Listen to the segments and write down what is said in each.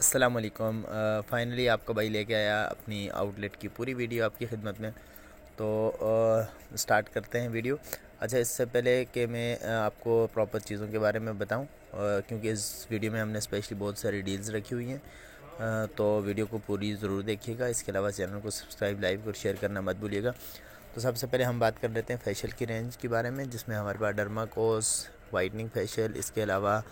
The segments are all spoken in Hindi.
अस्सलाम वालेकुम। फाइनली आपका भाई लेके आया अपनी आउटलेट की पूरी वीडियो आपकी खिदमत में। तो स्टार्ट करते हैं वीडियो। अच्छा, इससे पहले कि मैं आपको प्रॉपर चीज़ों के बारे में बताऊं, क्योंकि इस वीडियो में हमने स्पेशली बहुत सारी डील्स रखी हुई हैं, तो वीडियो को पूरी ज़रूर देखिएगा। इसके अलावा चैनल को सब्सक्राइब, लाइक और शेयर करना मत भूलिएगा। तो सबसे पहले हम बात कर लेते हैं फेशियल की रेंज के बारे में, जिसमें हमारे पास डर्माकोस वाइटनिंग फेशियल, इसके अलावा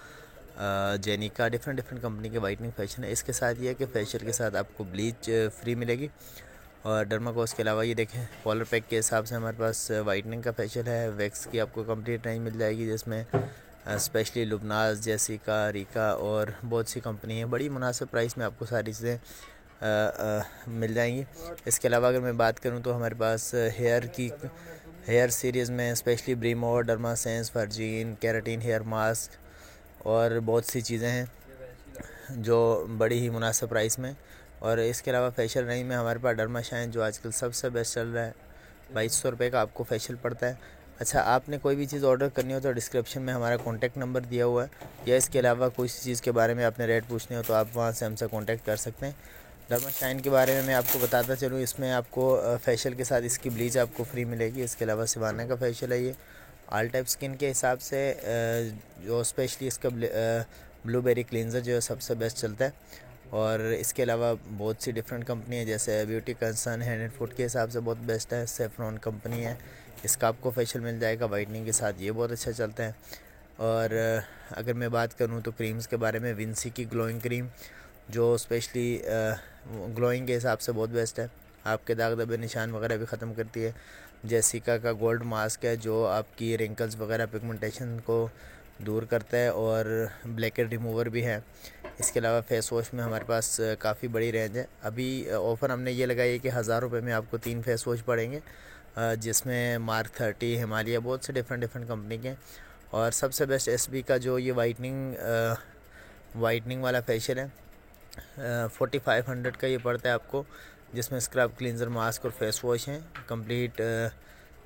जेनिका, डिफरेंट कंपनी के वाइटनिंग फेशियल है। इसके साथ ये है कि फेशियल के साथ आपको ब्लीच फ्री मिलेगी। और डर्माकोस के अलावा ये देखें, पॉलर पैक के हिसाब से हमारे पास वाइटनिंग का फेशियल है। वैक्स की आपको कंप्लीट रेंज मिल जाएगी, जिसमें स्पेशली लुबनाज, जेसिका, रिका और बहुत सी कंपनी है। बड़ी मुनासिब प्राइस में आपको सारी चीज़ें मिल जाएंगी। इसके अलावा अगर मैं बात करूं तो हमारे पास हेयर सीरीज़ में स्पेशली ब्रीमो, Dermasense, virgin, keratin hair mask और बहुत सी चीज़ें हैं जो बड़ी ही मुनासिब प्राइस में। और इसके अलावा फेशियल रेंज में हमारे पास डर्मा शाइन जो आजकल सबसे बेस्ट चल रहा है, 2200 रुपये का आपको फेशियल पड़ता है। अच्छा, आपने कोई भी चीज़ ऑर्डर करनी हो तो डिस्क्रिप्शन में हमारा कॉन्टैक्ट नंबर दिया हुआ है, या इसके अलावा कोई सी चीज़ के बारे में आपने रेट पूछनी हो तो आप वहाँ से हमसे कॉन्टैक्ट कर सकते हैं। डर्मा शाइन के बारे में मैं आपको बताता चलूँ, इसमें आपको फेशियल के साथ इसकी ब्लीच आपको फ्री मिलेगी। इसके अलावा सिवाना का फेशियल है, ये ऑल टाइप स्किन के हिसाब से जो स्पेशली इसका ब्लूबेरी क्लींजर जो है सबसे बेस्ट चलता है। और इसके अलावा बहुत सी डिफरेंट कंपनी है, जैसे beauty concern, hand and foot के हिसाब से बहुत बेस्ट है। सेफ्रॉन कंपनी है, इसका आपको फेशियल मिल जाएगा वाइटनिंग के साथ, ये बहुत अच्छा चलता है। और अगर मैं बात करूँ तो क्रीम्स के बारे में, विंसी की ग्लोइंग क्रीम जो स्पेशली ग्लोइंग के हिसाब से बहुत बेस्ट है, आपके दाग धब्बे निशान वगैरह भी ख़त्म करती है। जेसिका का गोल्ड मास्क है जो आपकी रिंकल्स वगैरह पिगमेंटेशन को दूर करता है, और ब्लैकेट रिमूवर भी है। इसके अलावा फेस वॉश में हमारे पास काफ़ी बड़ी रेंज है। अभी ऑफ़र हमने ये लगाई है कि 1000 रुपये में आपको 3 फेस वॉश पड़ेंगे, जिसमें मार्क 30, हिमालय, बहुत से डिफरेंट कंपनी के। और सबसे बेस्ट एसबी का जो ये वाइटनिंग वाला फेशियल है, 4500 का ये पड़ता है आपको, जिसमें स्क्रब, क्लींजर, मास्क और फेस वॉश हैं। कंप्लीट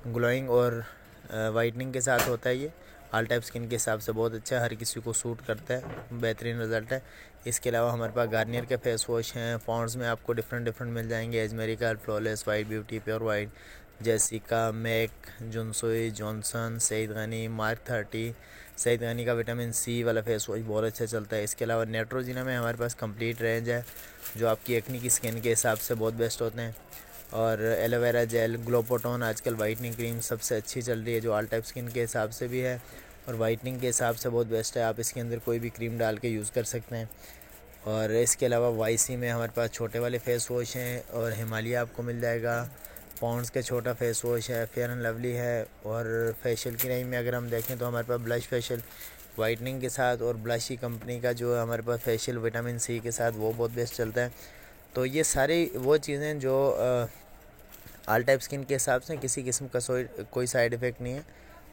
ग्लोइंग और वाइटनिंग के साथ होता है। ये ऑल टाइप स्किन के हिसाब से बहुत अच्छा है, हर किसी को सूट करता है, बेहतरीन रिजल्ट है। इसके अलावा हमारे पास गार्नियर के फेस वॉश हैं। पॉन्ड्स में आपको डिफरेंट मिल जाएंगे, एजमेरिका, flawless, white beauty, pure white, Jessica, Mac, जुनसोई, जॉनसन, सईद गनी, मार्क 30। सईद गनी का विटामिन सी वाला फेस वॉश बहुत अच्छा चलता है। इसके अलावा नेट्रोजिना में हमारे पास कंप्लीट रेंज है, जो आपकी एक्नी की स्किन के हिसाब से बहुत बेस्ट होते हैं। और एलोवेरा जेल, ग्लोपोटोन, आजकल वाइटनिंग क्रीम सबसे अच्छी चल रही है, जो ऑल टाइप स्किन के हिसाब से भी है और वाइटनिंग के हिसाब से बहुत बेस्ट है। आप इसके अंदर कोई भी क्रीम डाल के यूज़ कर सकते हैं। और इसके अलावा वाईसी में हमारे पास छोटे वाले फेस वॉश हैं, और हिमालय आपको मिल जाएगा। पॉन्ड्स के छोटा फेस वॉश है, फेयर एंड लवली है। और फेशियल की रेंज में अगर हम देखें तो हमारे पास ब्लश फेशियल वाइटनिंग के साथ, और ब्लश ही कंपनी का जो है हमारे पास फेशियल विटामिन सी के साथ, वो बहुत बेस्ट चलता है। तो ये सारी वो चीज़ें जो ऑल टाइप स्किन के हिसाब से, किसी किस्म का कोई साइड इफ़ेक्ट नहीं है,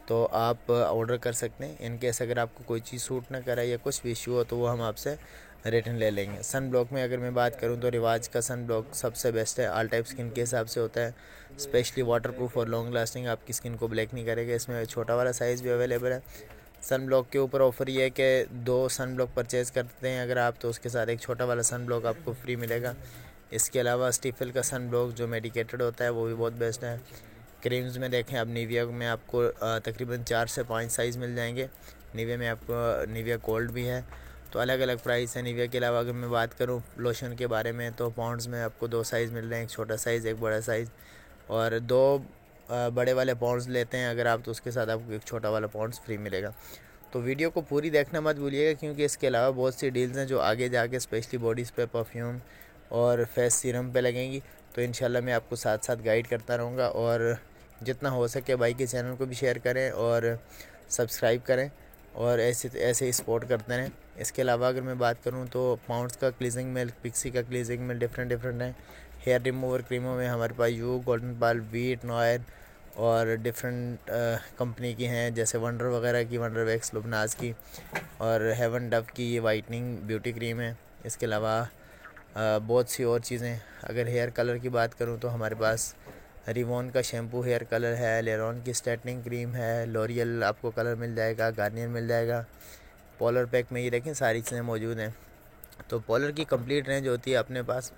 तो आप ऑर्डर कर सकते हैं। इन केस अगर आपको कोई चीज़ सूट ना करे या कुछ भी इशू हो तो वो हम आपसे रिटर्न ले लेंगे। सन ब्लॉक में अगर मैं बात करूं तो रिवाज का सन ब्लॉक सबसे बेस्ट है, ऑल टाइप स्किन के हिसाब से होता है, स्पेशली वाटर प्रूफ और लॉन्ग लास्टिंग, आपकी स्किन को ब्लैक नहीं करेगा। इसमें छोटा वाला साइज़ भी अवेलेबल है। सन ब्लॉक के ऊपर ऑफ़र ये है कि 2 सन ब्लॉक परचेज़ करते हैं अगर आप, तो उसके साथ एक छोटा वाला सन ब्लॉक आपको फ्री मिलेगा। इसके अलावा स्टीफल का सन ब्लॉक जो मेडिकेटेड होता है वो भी बहुत बेस्ट है। क्रीम्स में देखें, अब निविया में आपको तकरीबन 4 से 5 साइज़ मिल जाएंगे। निविया में आपको निविया गोल्ड भी है, तो अलग अलग प्राइस है निविया के अलावा। अगर मैं बात करूं लोशन के बारे में तो पॉन्ड्स में आपको 2 साइज़ मिल रहे हैं, एक छोटा साइज़, एक बड़ा साइज़। और 2 बड़े वाले पॉन्ड्स लेते हैं अगर आप, तो उसके साथ आपको एक छोटा वाला पॉन्ड्स फ्री मिलेगा। तो वीडियो को पूरी देखना मत भूलिएगा, क्योंकि इसके अलावा बहुत सी डील्स हैं जो आगे जाके स्पेशली बॉडीज़ पे परफ्यूम और फेस सीरम पे लगेंगी। तो इंशाल्लाह मैं आपको साथ साथ गाइड करता रहूँगा, और जितना हो सके भाई के चैनल को भी शेयर करें और सब्सक्राइब करें, और ऐसे ही सपोर्ट करते रहें। इसके अलावा अगर मैं बात करूं तो पाउंड्स का क्लीजिंग मिल्क, पिक्सी का क्लीजिंग मिल्क डिफरेंट है। हेयर रिमूवर क्रीमों में हमारे पास यू, गोल्डन बाल, वीट, नॉयर और डिफरेंट कंपनी की हैं, जैसे वंडर वगैरह की, वंडर वैक्स, लुबनाज की, और हेवन डव की ये वाइटनिंग ब्यूटी क्रीम है। इसके अलावा बहुत सी और चीज़ें। अगर हेयर कलर की बात करूं तो हमारे पास रिवॉन का शैम्पू हेयर कलर है, लेरॉन की स्ट्रेटनिंग क्रीम है, लॉरियल आपको कलर मिल जाएगा, गार्नियर मिल जाएगा। पॉलर पैक में ये देखें सारी चीज़ें मौजूद हैं। तो पॉलर की कंप्लीट रेंज होती है अपने पास।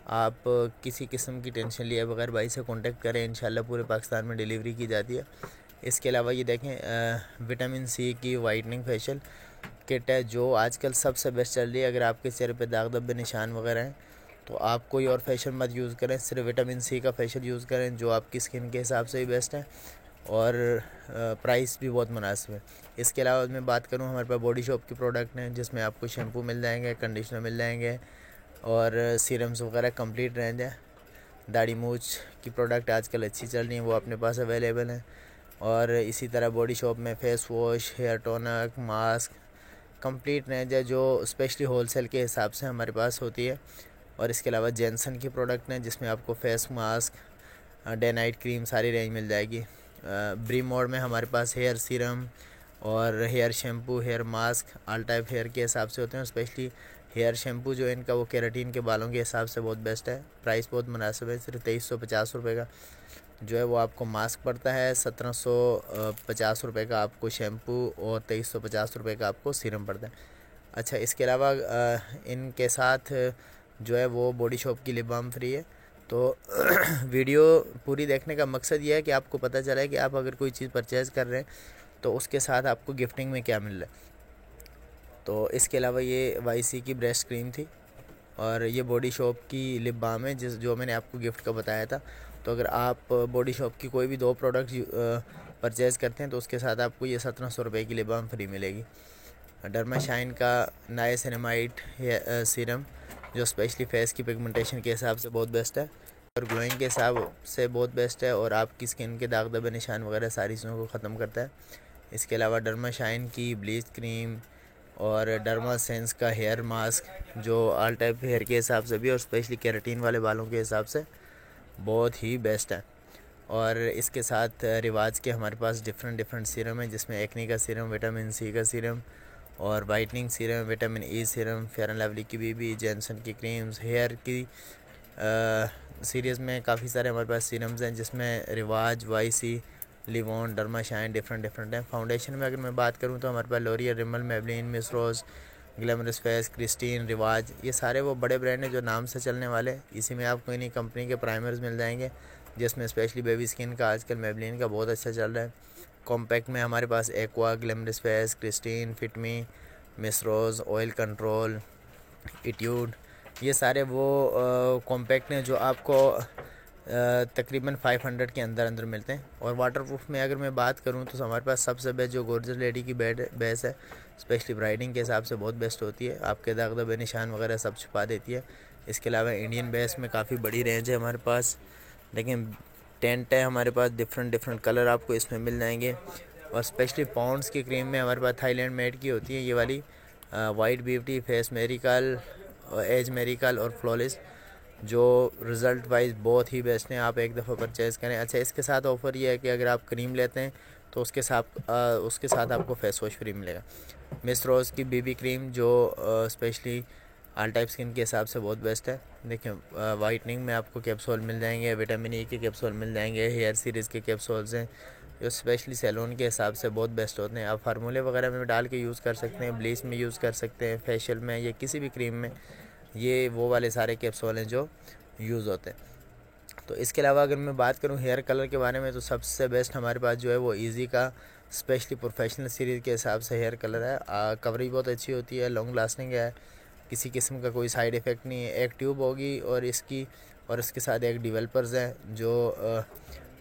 आप किसी किस्म की टेंशन लिए बगैर भाई से कांटेक्ट करें, इंशाल्लाह पूरे पाकिस्तान में डिलीवरी की जाती है। इसके अलावा ये देखें विटामिन सी की वाइटनिंग फेशियल किट है जो आजकल सबसे बेस्ट चल रही है। अगर आपके चेहरे पे दाग धब्बे निशान वगैरह हैं तो आप कोई और फेशियल मत यूज़ करें, सिर्फ विटामिन सी का फेशियल यूज़ करें जो आपकी स्किन के हिसाब से ही बेस्ट है और प्राइस भी बहुत मुनासिब है। इसके अलावा मैं बात करूं, हमारे पास बॉडी शॉप की प्रोडक्ट हैं जिसमें आपको शैम्पू मिल जाएंगे, कंडीशनर मिल जाएंगे और सीरम्स वगैरह कंप्लीट रेंज है। दाढ़ी मूछ की प्रोडक्ट आजकल अच्छी चल रही हैं, वो अपने पास अवेलेबल हैं। और इसी तरह बॉडी शॉप में face wash, hair toner, mask complete range है जो स्पेशली होलसेल के हिसाब से हमारे पास होती है। और इसके अलावा जेंसन की प्रोडक्ट हैं जिसमें आपको face mask, day night cream सारी रेंज मिल जाएगी। ब्री मोड में हमारे पास हेयर सीरम और hair shampoo, hair mask all type hair के हिसाब से होते हैं। स्पेशली हेयर शैम्पू जो है इनका वो केराटिन के बालों के हिसाब से बहुत बेस्ट है। प्राइस बहुत मुनासिब है, सिर्फ 2350 रुपये का जो है वो आपको मास्क पड़ता है। 1750 रुपये का आपको शैम्पू और 2350 रुपये का आपको सीरम पड़ता है। अच्छा, इसके अलावा इनके साथ जो है वो बॉडी शॉप की लिप बाम फ्री है। तो वीडियो पूरी देखने का मकसद ये है कि आपको पता चले कि आप अगर कोई चीज़ परचेज़ कर रहे हैं तो उसके साथ आपको गिफ्टिंग में क्या मिल रहा है। तो इसके अलावा ये वाईसी की ब्रेस्ट क्रीम थी और ये बॉडी शॉप की लिप बाम है जो मैंने आपको गिफ्ट का बताया था। तो अगर आप बॉडी शॉप की कोई भी 2 प्रोडक्ट परचेज़ करते हैं तो उसके साथ आपको ये 1700 रुपये की लिप बाम फ्री मिलेगी। डर्मा शाइन का नाइसिनामाइड सीरम जो स्पेशली फेस की पिगमेंटेशन के हिसाब से बहुत बेस्ट है और ग्लोइंग के हिसाब से बहुत बेस्ट है और आपकी स्किन के दाग धब्बे निशान वगैरह सारी चीज़ों को ख़त्म करता है। इसके अलावा डर्मा शाइन की ब्लीच क्रीम और डर्मा सेंस का हेयर मास्क जो ऑल टाइप हेयर के हिसाब से भी और स्पेशली केराटिन वाले बालों के हिसाब से बहुत ही बेस्ट है। और इसके साथ रिवाज के हमारे पास डिफरेंट सीरम है जिसमें एक्ने का सीरम, विटामिन सी का सीरम और whitening serum, vitamin E serum, fair and lovely की बीबी, जेंसन की क्रीम्स, हेयर की सीरीज़ में काफ़ी सारे हमारे पास सीरम्स हैं जिसमें रिवाज, YC, Livon, derma shine different हैं। फाउंडेशन में अगर मैं बात करूं तो हमारे पास लॉरियल, रिमल, मेबलिन, मिस रोज़, ग्लैमरस फेस, क्रिस्टीन, रिवाज, ये सारे वो बड़े ब्रांड हैं जो नाम से चलने वाले। इसी में आपको इन्हीं कंपनी के प्राइमर्स मिल जाएंगे जिसमें स्पेशली बेबी स्किन का आजकल मेबलिन का बहुत अच्छा चल रहा है। कॉम्पैक्ट में हमारे पास aqua, glamorous face, Christine, fit me, miss rose, oil control, Etude, ये सारे वो कॉम्पैक्ट हैं जो आपको तकरीबन 500 के अंदर मिलते हैं। और वाटरप्रूफ में अगर मैं बात करूं तो हमारे पास सबसे बेस्ट जो गॉर्जियस लेडी की बेस है, स्पेशली ब्राइडिंग के हिसाब से बहुत बेस्ट होती है, आपके दाग धब्बे निशान वगैरह सब छुपा देती है। इसके अलावा इंडियन बेस में काफ़ी बड़ी रेंज है हमारे पास, लेकिन टेंट है हमारे पास, डिफरेंट कलर आपको इसमें मिल जाएंगे। और स्पेशली पाउंड्स की क्रीम में हमारे पास थाईलैंड मेड की होती है ये वाली, वाइट ब्यूटी, फेस मेरिकल, एज मेरिकल और फ्लॉलेस, जो रिज़ल्ट वाइज बहुत ही बेस्ट हैं। आप एक दफ़ा परचेज़ करें। अच्छा, इसके साथ ऑफ़र ये है कि अगर आप क्रीम लेते हैं तो उसके साथ आपको फेस वॉश फ्री मिलेगा। मिस रोज़ की बीबी क्रीम जो स्पेशली ऑल टाइप स्किन के हिसाब से बहुत बेस्ट है। देखिए, वाइटनिंग में आपको कैप्सूल मिल जाएंगे, विटामिन ई के कैप्सूल मिल जाएंगे, हेयर सीरीज़ के कैप्सूल्स हैं जो स्पेशली सैलून के हिसाब से बहुत बेस्ट होते हैं। आप फार्मूले वगैरह में डाल के यूज़ कर सकते हैं, ब्लीच में यूज़ कर सकते हैं, फेशियल में या किसी भी क्रीम में, ये वो वाले सारे कैप्सूल हैं जो यूज़ होते हैं। तो इसके अलावा अगर मैं बात करूं हेयर कलर के बारे में तो सबसे बेस्ट हमारे पास जो है वो इजी का स्पेशली प्रोफेशनल सीरीज़ के हिसाब से हेयर कलर है। कवरेज बहुत अच्छी होती है, लॉन्ग लास्टिंग है, किसी किस्म का कोई साइड इफ़ेक्ट नहीं है। एक ट्यूब होगी और इसके साथ एक डेवलपर्स है जो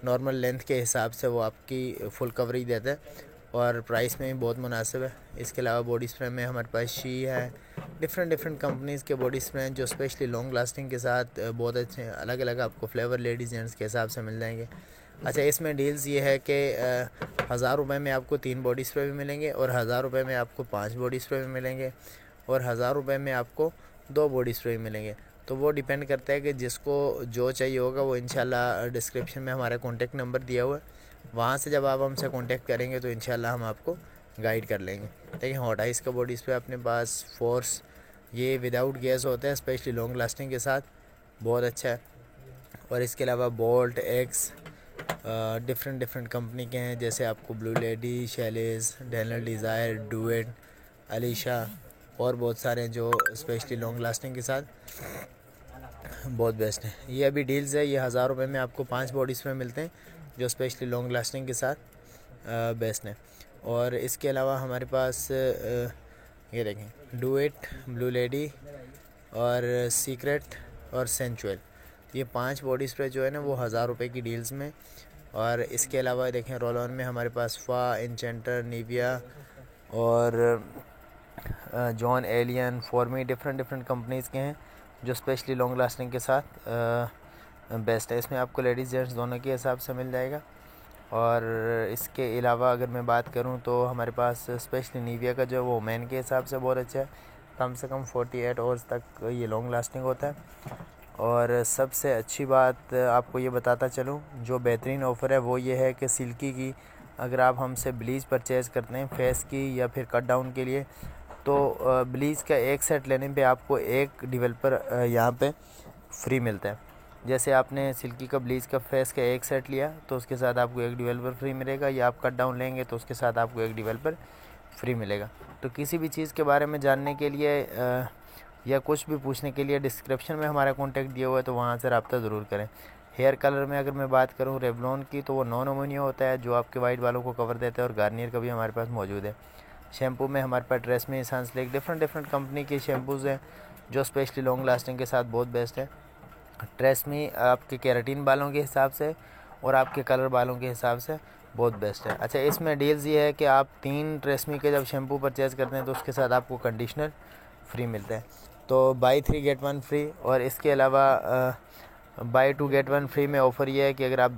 नॉर्मल लेंथ के हिसाब से वो आपकी फुल कवरेज देता है और प्राइस में भी बहुत मुनासिब है। इसके अलावा बॉडी स्प्रे में हमारे पास शी है, डिफरेंट कंपनीज़ के बॉडी स्प्रे हैं जो स्पेशली लॉन्ग लास्टिंग के साथ बहुत अच्छे हैं। अलग अलग आपको फ्लेवर लेडीज़ जेंट्स के हिसाब से मिल जाएंगे। अच्छा, इसमें डील्स ये है कि 1000 रुपये में आपको 3 बॉडी स्प्रे भी मिलेंगे और 1000 रुपये में आपको 5 बॉडी स्प्रे भी मिलेंगे और 1000 रुपये में आपको 2 बॉडी स्प्रे भी मिलेंगे। तो वो डिपेंड करता है कि जिसको जो चाहिए होगा वो इंशाल्लाह डिस्क्रिप्शन में हमारा कॉन्टेक्ट नंबर दिया हुआ है, वहाँ से जब आप हमसे कांटेक्ट करेंगे तो इंशाल्लाह हम आपको गाइड कर लेंगे। देखिए, हॉट आइस का बॉडी स्प्रे अपने पास, फोर्स, ये विदाउट गैस होता है, स्पेशली लॉन्ग लास्टिंग के साथ बहुत अच्छा है। और इसके अलावा बोल्ट, एक्स, डिफरेंट कंपनी के हैं जैसे आपको blue lady, Shailesh, डैनल desire, duet, Alisha और बहुत सारे हैं जो स्पेशली लॉन्ग लास्टिंग के साथ बहुत बेस्ट है। ये अभी डील्स है, ये 1000 रुपये में आपको 5 बॉडी स्प्रे मिलते हैं जो स्पेशली लॉन्ग लास्टिंग के साथ बेस्ट है। और इसके अलावा हमारे पास ये देखें डू इट, ब्लू लेडी और सीक्रेट और सेंचुअल, ये 5 बॉडी स्प्रे जो है ना वो 1000 रुपये की डील्स में। और इसके अलावा देखें रोल ऑन में हमारे पास फा, इंचेंटर, निविया और जॉन एलियन, फॉर्मी, डिफरेंट कंपनीज़ के हैं जो स्पेशली लॉन्ग लास्टिंग के साथ बेस्ट है। इसमें आपको लेडीज़ जेंट्स दोनों के हिसाब से मिल जाएगा। और इसके अलावा अगर मैं बात करूं तो हमारे पास स्पेशली निविया का जो वो मैन के हिसाब से बहुत अच्छा है, कम से कम 48 आवर्स तक ये लॉन्ग लास्टिंग होता है। और सबसे अच्छी बात आपको ये बताता चलूं, जो बेहतरीन ऑफ़र है वो ये है कि सिल्की की अगर आप हमसे ब्लीच परचेज़ करते हैं फेस की या फिर कट डाउन के लिए, तो ब्लीच का एक सेट लेने पे आपको एक डेवलपर यहाँ पे फ्री मिलता है। जैसे आपने सिल्की का ब्लीच का फेस का एक सेट लिया तो उसके साथ आपको एक डेवलपर फ्री मिलेगा, या आप कट डाउन लेंगे तो उसके साथ आपको एक डेवलपर फ्री मिलेगा। तो किसी भी चीज़ के बारे में जानने के लिए या कुछ भी पूछने के लिए डिस्क्रिप्शन में हमारा कॉन्टैक्ट दिया हुआ है, तो वहाँ से रब्ता ज़रूर करें। हेयर कलर में अगर मैं बात करूँ रेवलॉन की, तो वो नॉन अमोनिया होता है जो आपके वाइट बालों को कवर देता है, और गार्नियर का भी हमारे पास मौजूद है। शैम्पू में हमारे पास ट्रेसमी, सनसिल्क, डिफरेंट कंपनी के शैम्पूज़ हैं जो स्पेशली लॉन्ग लास्टिंग के साथ बहुत बेस्ट है। ट्रेसमी आपके केराटिन बालों के हिसाब से और आपके कलर बालों के हिसाब से बहुत बेस्ट है। अच्छा, इसमें डील्स ये है कि आप 3 ट्रेसमी के जब शैम्पू परचेज़ करते हैं तो उसके साथ आपको कंडीशनर फ्री मिलता है, तो बाई 3 गेट 1 फ्री। और इसके अलावा बाई 2 गेट 1 फ्री में ऑफ़र ये है कि अगर आप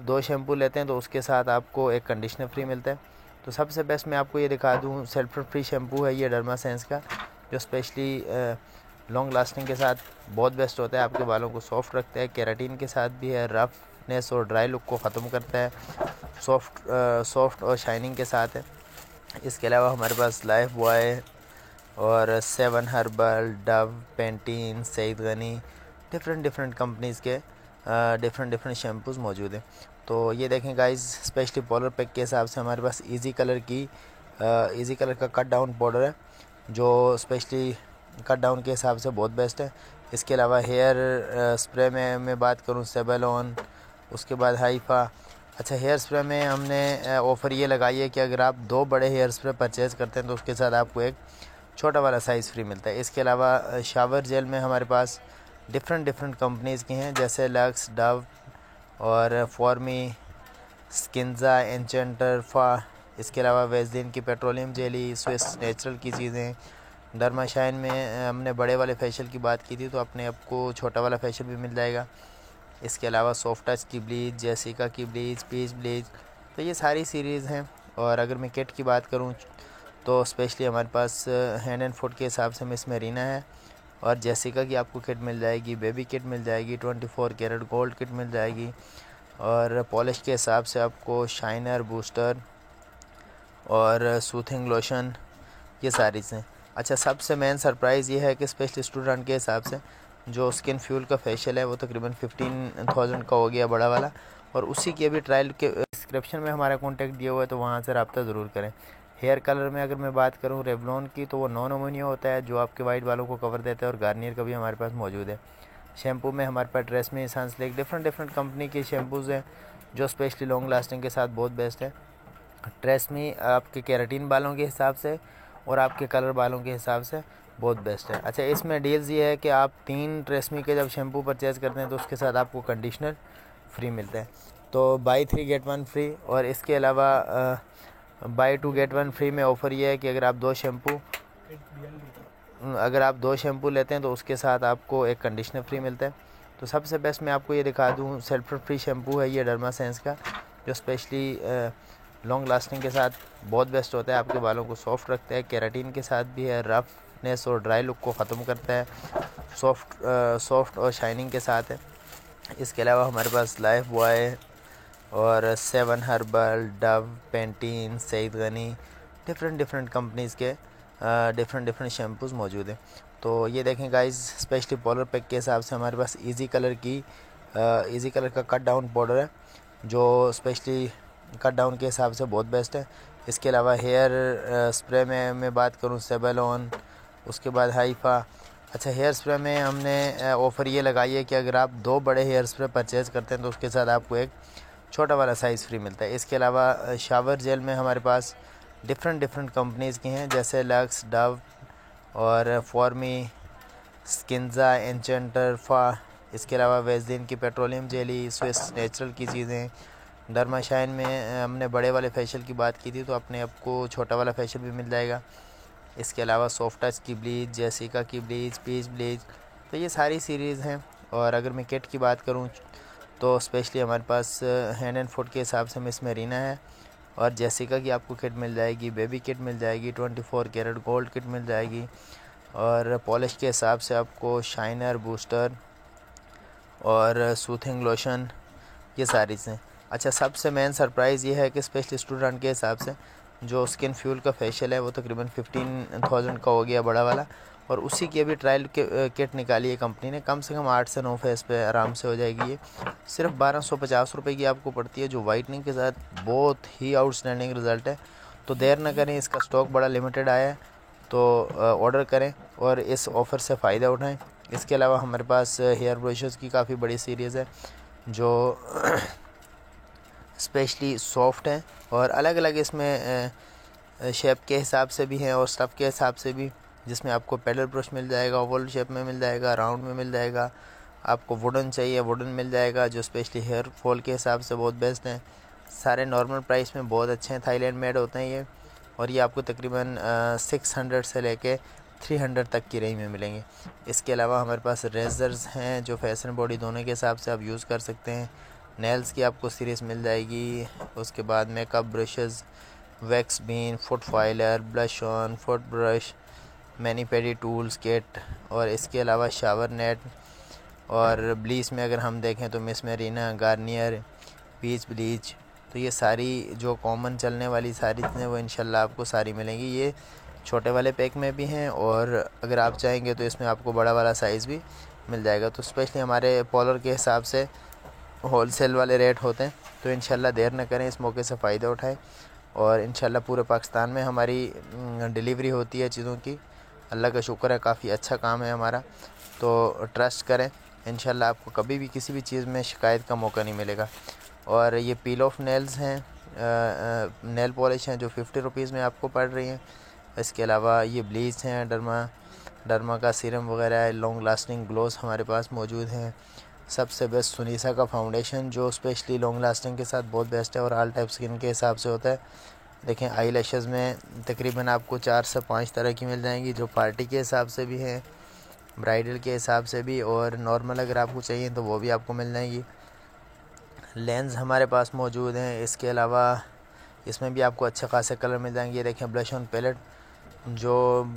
दो शैम्पू लेते हैं तो उसके साथ आपको एक कंडीशनर फ्री मिलता है। तो सबसे बेस्ट मैं आपको ये दिखा दूँ, सल्फर फ्री शैम्पू है ये डर्मासेंस का, जो स्पेशली लॉन्ग लास्टिंग के साथ बहुत बेस्ट होता है, आपके बालों को सॉफ्ट रखता है, केराटिन के साथ भी है, रफनेस और ड्राई लुक को ख़त्म करता है, सॉफ्ट और शाइनिंग के साथ है। इसके अलावा हमारे पास लाइफ बॉय और 7 herbal, Dove, Pantene, Saeed Ghani, different companies के डिफरेंट शैम्पूज़ मौजूद हैं। तो ये देखें गाइस, स्पेशली पाउडर पैक के हिसाब से हमारे पास इजी कलर का कट डाउन पाउडर है जो स्पेशली कट डाउन के हिसाब से बहुत बेस्ट है। इसके अलावा हेयर स्प्रे में मैं बात करूं सेबेलॉन, उसके बाद हाइफा। अच्छा, हेयर स्प्रे में हमने ऑफ़र ये लगाई है कि अगर आप 2 बड़े हेयर स्प्रे परचेज़ करते हैं तो उसके साथ आपको एक छोटा वाला साइज़ फ्री मिलता है। इसके अलावा शावर जेल में हमारे पास डिफरेंट कंपनीज़ की हैं, जैसे लक्स, डव और फॉर्मी, स्किन्जा, एंचेंटर, फा। इसके अलावा वेस्लिन की पेट्रोलियम जेली, स्विस नेचुरल की चीज़ें। डर्माशाइन में हमने बड़े वाले फेशियल की बात की थी, तो अपने आपको छोटा वाला फेशियल भी मिल जाएगा। इसके अलावा सॉफ्ट टच की ब्लीच, जेसिका की ब्लीच, पीच ब्लीच, तो ये सारी सीरीज़ हैं। और अगर मैं किट की बात करूं तो स्पेशली हमारे पास हैंड एंड फुट के हिसाब से मिस मेरीना है, और जेसिका की आपको किट मिल जाएगी, बेबी किट मिल जाएगी, 24 कैरेट गोल्ड किट मिल जाएगी, और पॉलिश के हिसाब से आपको शाइनर, बूस्टर और सूथिंग लोशन, ये सारी चीज़ें। अच्छा, सबसे मेन सरप्राइज़ ये है कि स्पेशली स्टूडेंट के हिसाब से जो स्किन फ्यूल का फेशियल है वो तकरीबन 15,000 का हो गया बड़ा वाला, और उसी की अभी ट्रायल के डिस्क्रिप्शन में हमारा कॉन्टैक्ट दिया हुआ है, तो वहाँ से रब्ता ज़रूर करें। हेयर कलर में अगर मैं बात करूँ रेवलॉन की, तो वो नॉन अमोनिया होता है जो आपके वाइट बालों को कवर देता है, और गार्नियर का भी हमारे पास मौजूद है। शैम्पू में हमारे पास ट्रेसमी, सनसिल्क, डिफरेंट कंपनी के शैम्पूज़ हैं जो स्पेशली लॉन्ग लास्टिंग के साथ बहुत बेस्ट है। ट्रेसमी आपके केराटिन बालों के हिसाब से और आपके कलर बालों के हिसाब से बहुत बेस्ट है। अच्छा, इसमें डील्स ये है कि आप 3 ट्रेसमी के जब शैम्पू परचेज़ करते हैं तो उसके साथ आपको कंडीशनर फ्री मिलता है, तो बाई 3 गेट 1 फ्री। और इसके अलावा बाई 2 गेट 1 फ्री में ऑफ़र ये है कि अगर आप दो शैम्पू लेते हैं तो उसके साथ आपको एक कंडीशनर फ्री मिलता है। तो सबसे बेस्ट मैं आपको ये दिखा दूँ, सल्फर फ्री शैम्पू है ये डर्मासेंस का, जो स्पेशली लॉन्ग लास्टिंग के साथ बहुत बेस्ट होता है, आपके बालों को सॉफ्ट रखता है, केराटिन के साथ भी है, रफनेस और ड्राई लुक को ख़त्म करता है, सॉफ्ट और शाइनिंग के साथ है। इसके अलावा हमारे पास लाइफ बॉय और 7 herbal, Dove, Pantene, Saeed Ghani, different companies के डिफरेंट शैम्पूज़ मौजूद हैं। तो ये देखें गाइस, स्पेशली पाउडर पैक के हिसाब से हमारे पास इजी कलर का कट डाउन पाउडर है जो स्पेशली कट डाउन के हिसाब से बहुत बेस्ट है। इसके अलावा हेयर स्प्रे में मैं बात करूँ सेबेलॉन, उसके बाद हाइफा। अच्छा, हेयर स्प्रे में हमने ऑफ़र ये लगाई है कि अगर आप 2 बड़े हेयर स्प्रे परचेज़ करते हैं तो उसके साथ आपको एक छोटा वाला साइज़ फ्री मिलता है। इसके अलावा शावर जेल में हमारे पास डिफरेंट कंपनीज़ की हैं, जैसे लक्स, डव और फॉर्मी, स्किन्जा, एन्चेंटर, फा। इसके अलावा वेस्लिन की पेट्रोलियम जेली, स्विस नेचुरल की चीज़ें। डर्माशाइन में हमने बड़े वाले फेशियल की बात की थी, तो अपने आपको छोटा वाला फेशियल भी मिल जाएगा। इसके अलावा सॉफ्ट टच की ब्लीच, जेसिका की ब्लीच, पीच ब्लीच, तो ये सारी सीरीज़ हैं। और अगर मैं किट की बात करूं तो स्पेशली हमारे पास हैंड एंड फुट के हिसाब से मिस मेरीना है, और जेसिका की आपको किट मिल जाएगी, बेबी किट मिल जाएगी, 24 कैरेट गोल्ड किट मिल जाएगी, और पॉलिश के हिसाब से आपको शाइनर, बूस्टर और सूथिंग लोशन, ये सारी चीज़ें। अच्छा, सबसे मेन सरप्राइज़ ये है कि स्पेशली स्टूडेंट के हिसाब से जो स्किन फ्यूल का फेशियल है वो तकरीबन 15,000 का हो गया बड़ा वाला, और उसी की अभी ट्रायल किट निकाली है कंपनी ने। कम से कम 8 से 9 फेस पे आराम से हो जाएगी। ये सिर्फ 1250 रुपये की आपको पड़ती है, जो वाइटनिंग के साथ बहुत ही आउटस्टैंडिंग रिज़ल्ट है। तो देर ना करें, इसका स्टॉक बड़ा लिमिटेड आया है, तो ऑर्डर करें और इस ऑफ़र से फ़ायदा उठाएँ। इसके अलावा हमारे पास हेयर ब्रशेज़ की काफ़ी बड़ी सीरीज़ है, जो स्पेशली सॉफ्ट हैं और अलग अलग इसमें शेप के हिसाब से भी हैं और स्टफ़ के हिसाब से भी, जिसमें आपको पेडल ब्रश मिल जाएगा, ओवल शेप में मिल जाएगा, राउंड में मिल जाएगा, आपको वुडन चाहिए वुडन मिल जाएगा, जो स्पेशली हेयर फॉल के हिसाब से बहुत बेस्ट हैं। सारे नॉर्मल प्राइस में बहुत अच्छे हैं, थाईलैंड मेड होते हैं ये, और ये आपको तकरीबन 600 से लेके 300 तक की रेंज में मिलेंगे। इसके अलावा हमारे पास रेज़र्स हैं जो फेस एंड बॉडी दोनों के हिसाब से आप यूज़ कर सकते हैं। नेल्स की आपको सीरीज़ मिल जाएगी। उसके बाद makeup brushes, wax bean, foot filer, blush on, foot brush, mani pedi tools kit, और इसके अलावा शावर नेट, और ब्लीच में अगर हम देखें तो Miss Marina, Garnier, peach bleach. तो ये सारी जो कॉमन चलने वाली सारी चीज़ें वो इंशाल्लाह आपको सारी मिलेंगी। ये छोटे वाले पैक में भी हैं, और अगर आप चाहेंगे तो इसमें आपको बड़ा वाला साइज़ भी मिल जाएगा। तो स्पेशली हमारे पॉलर के हिसाब से होलसेल वाले रेट होते हैं, तो इंशाल्लाह देर न करें, इस मौके से फ़ायदा उठाएं। और इंशाल्लाह पूरे पाकिस्तान में हमारी डिलीवरी होती है चीज़ों की, अल्लाह का शुक्र है, काफ़ी अच्छा काम है हमारा। तो ट्रस्ट करें, इंशाल्लाह आपको कभी भी किसी भी चीज़ में शिकायत का मौका नहीं मिलेगा। और ये पील ऑफ नेल्स हैं, नेल पॉलिश हैं, जो 50 रुपीज़ में आपको पड़ रही हैं। इसके अलावा ये ब्लीच हैं, डर्मा का सीरम वगैरह है, लॉन्ग लास्टिंग ग्लोस हमारे पास मौजूद हैं। सबसे बेस्ट सुनीसा का फाउंडेशन, जो स्पेशली लॉन्ग लास्टिंग के साथ बहुत बेस्ट है और ऑल टाइप स्किन के हिसाब से होता है। देखें, आई लैशेज़ में तकरीबन आपको 4 से 5 तरह की मिल जाएंगी, जो पार्टी के हिसाब से भी हैं, ब्राइडल के हिसाब से भी, और नॉर्मल अगर आपको चाहिए तो वो भी आपको मिल जाएंगी। लेंस हमारे पास मौजूद हैं। इसके अलावा इसमें भी आपको अच्छे खासे कलर मिल जाएंगे। ये देखें, ब्लश ऑन पैलेट, जो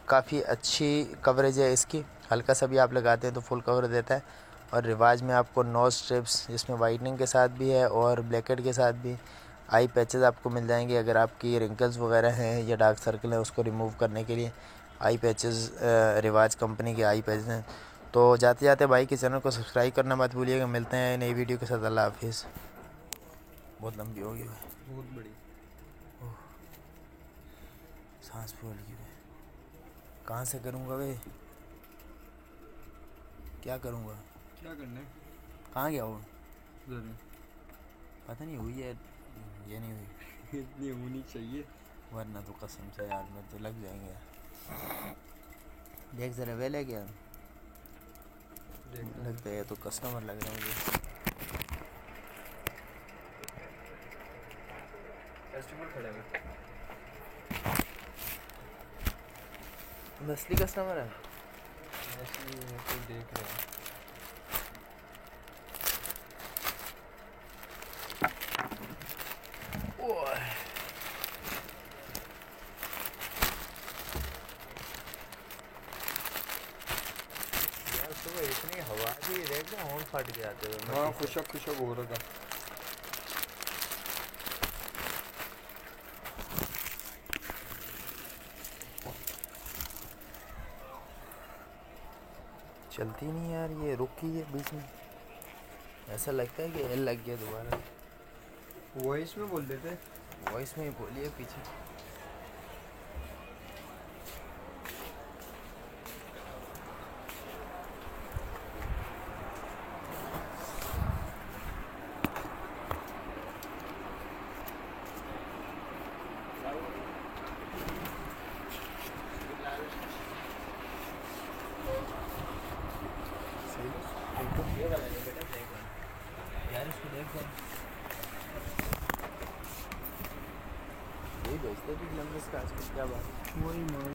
काफ़ी अच्छी कवरेज है इसकी, हल्का सा भी आप लगाते हैं तो फुल कवर देता है। और रिवाज में आपको नोज स्ट्रिप्स, जिसमें वाइटनिंग के साथ भी है और ब्लैकहेड के साथ भी। आई पैचेस आपको मिल जाएंगे, अगर आपकी रिंकल्स वगैरह हैं या डार्क सर्कल है उसको रिमूव करने के लिए आई पैचेस, रिवाज कंपनी के आई पैचेस हैं। तो जाते जाते भाई के चैनल को सब्सक्राइब करना मत भूलिएगा। मिलते हैं नई वीडियो के साथ। अल्लाह हाफिज़। बहुत लंबी होगी भाई, बहुत बड़ी, सांस फूल गई। कहाँ से करूँगा भाई, क्या करूँगा, क्या करना है? कहाँ गया वो, ज़रा पता नहीं हुई है ये नहीं हुई, इतनी होनी चाहिए, वरना तो कसम से यार मेरे तो लग जाएंगे। देख ज़रा वेल है क्या, लगता है तो कस्टमर लग रहा है मुझे। कस्टमर खड़ा है, नस्ली कस्टमर है, ऐसे तो देख रहे हैं। यार सुबह इतनी हवा थी, देख रहे होंठ फट के आते हुए। हाँ, खुशक हो रहा था। चलती नहीं यार, ये रुकी है बीच में, ऐसा लगता है कि एल लग गया दोबारा। वॉइस में बोल देते। वॉइस में ही बोलिए पीछे। ये वाला नहीं बेटा, देख यार इसको देख यही बेचते थे लंबे इसका आजकल, क्या बात है। वही माल